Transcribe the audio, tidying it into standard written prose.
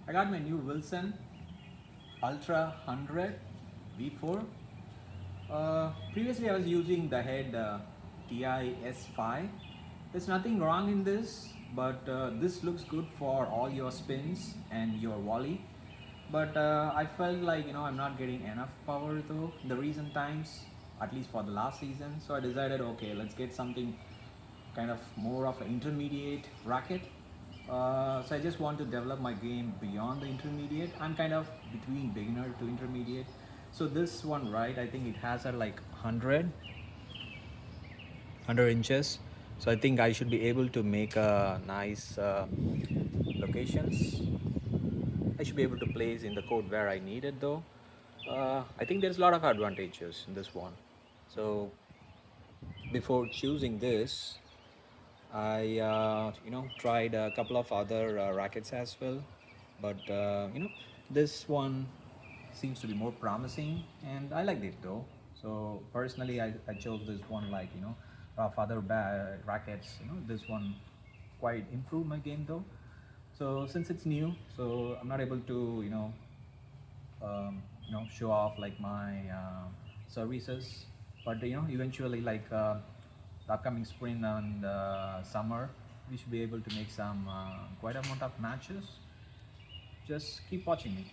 I got my new Wilson Ultra 100 V4. Previously I was using the head TI S5. There's nothing wrong in this, but this looks good for all your spins and your volley. But I felt like I'm not getting enough power though in the recent times, at least for the last season. So I decided, okay, let's get something kind of more of an intermediate racket. So I just want to develop my game beyond the intermediate. I'm kind of between beginner to intermediate. So this one, right, I think it has a like 100 inches. So I think I should be able to make a nice locations. I should be able to place in the code where I need it though. I think there's a lot of advantages in this one. So before choosing this, I tried a couple of other rackets as well, but this one seems to be more promising, and I liked it though. So personally, I chose this one, like of other rackets. This one quite improved my game though. So since it's new, so I'm not able to show off like my services, but eventually, like the upcoming spring and summer, we should be able to make some quite amount of matches. Just keep watching me.